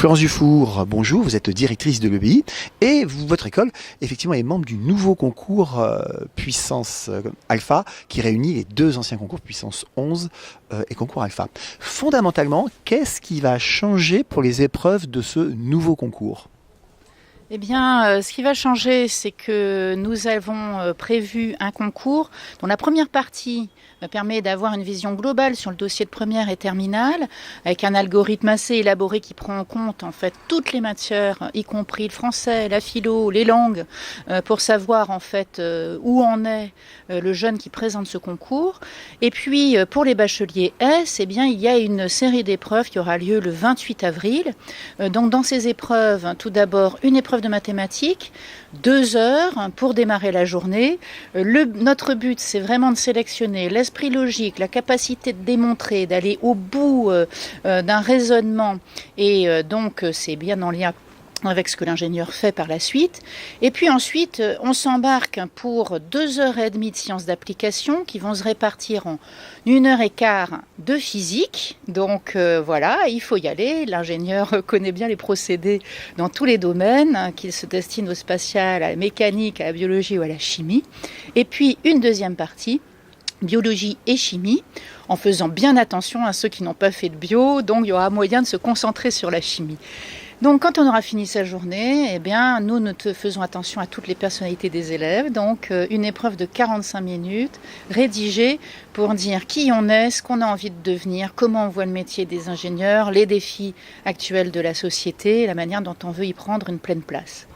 Florence Dufour, bonjour, vous êtes directrice de l'EBI et votre école effectivement est membre du nouveau concours Puissance Alpha qui réunit les deux anciens concours Puissance 11 et concours Alpha. Fondamentalement, qu'est-ce qui va changer pour les épreuves de ce nouveau concours ? Eh bien, ce qui va changer, c'est que nous avons prévu un concours dont la première partie permet d'avoir une vision globale sur le dossier de première et terminale, avec un algorithme assez élaboré qui prend en compte en fait toutes les matières, y compris le français, la philo, les langues, pour savoir en fait où en est le jeune qui présente ce concours. Et puis pour les bacheliers S, eh bien il y a une série d'épreuves qui aura lieu le 28 avril. Donc dans ces épreuves, tout d'abord une épreuve de mathématiques, 2 heures pour démarrer la journée. Notre but, c'est vraiment de sélectionner l'esprit logique, la capacité de démontrer, d'aller au bout d'un raisonnement. Et donc, c'est bien en lien avec ce que l'ingénieur fait par la suite. Et puis ensuite, on s'embarque pour 2h30 de sciences d'application qui vont se répartir en 1h15 de physique. Donc voilà, il faut y aller. L'ingénieur connaît bien les procédés dans tous les domaines, qu'il se destine au spatial, à la mécanique, à la biologie ou à la chimie. Et puis une deuxième partie, biologie et chimie, en faisant bien attention à ceux qui n'ont pas fait de bio. Donc il y aura moyen de se concentrer sur la chimie. Donc quand on aura fini sa journée, eh bien, nous faisons attention à toutes les personnalités des élèves. Donc une épreuve de 45 minutes rédigée pour dire qui on est, ce qu'on a envie de devenir, comment on voit le métier des ingénieurs, les défis actuels de la société, la manière dont on veut y prendre une pleine place.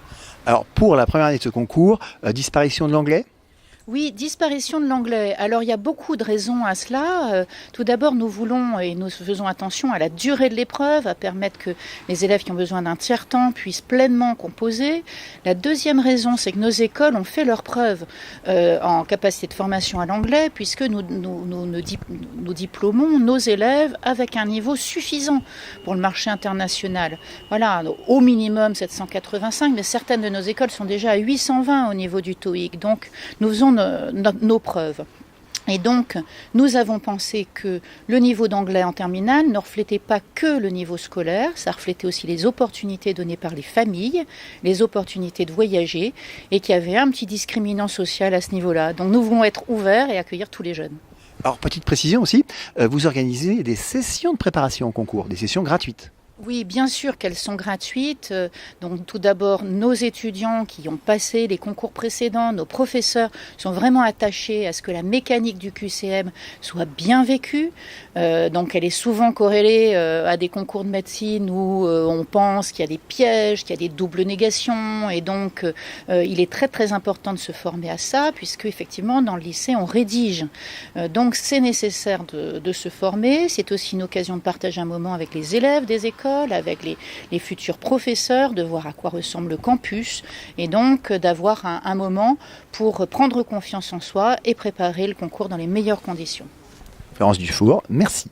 Alors pour la première année de ce concours, disparition de l'anglais ? Oui, disparition de l'anglais. Alors il y a beaucoup de raisons à cela. Tout d'abord, nous voulons et nous faisons attention à la durée de l'épreuve, à permettre que les élèves qui ont besoin d'un tiers-temps puissent pleinement composer. La deuxième raison, c'est que nos écoles ont fait leurs preuves en capacité de formation à l'anglais, puisque nous diplômons nos élèves avec un niveau suffisant pour le marché international. Voilà, au minimum 785, mais certaines de nos écoles sont déjà à 820 au niveau du TOEIC. Donc nous faisons nos preuves. Et donc, nous avons pensé que le niveau d'anglais en terminale ne reflétait pas que le niveau scolaire, ça reflétait aussi les opportunités données par les familles, les opportunités de voyager, et qu'il y avait un petit discriminant social à ce niveau-là. Donc nous voulons être ouverts et accueillir tous les jeunes. Alors petite précision aussi, vous organisez des sessions de préparation au concours, des sessions gratuites. Oui, bien sûr qu'elles sont gratuites. Donc tout d'abord, nos étudiants qui ont passé les concours précédents, nos professeurs sont vraiment attachés à ce que la mécanique du QCM soit bien vécue. Donc elle est souvent corrélée à des concours de médecine où on pense qu'il y a des pièges, qu'il y a des doubles négations. Et donc il est très très important de se former à ça, puisque effectivement dans le lycée on rédige. Donc c'est nécessaire de se former. C'est aussi une occasion de partager un moment avec les élèves des écoles, avec les futurs professeurs, de voir à quoi ressemble le campus et donc d'avoir un moment pour prendre confiance en soi et préparer le concours dans les meilleures conditions. Florence Dufour, merci.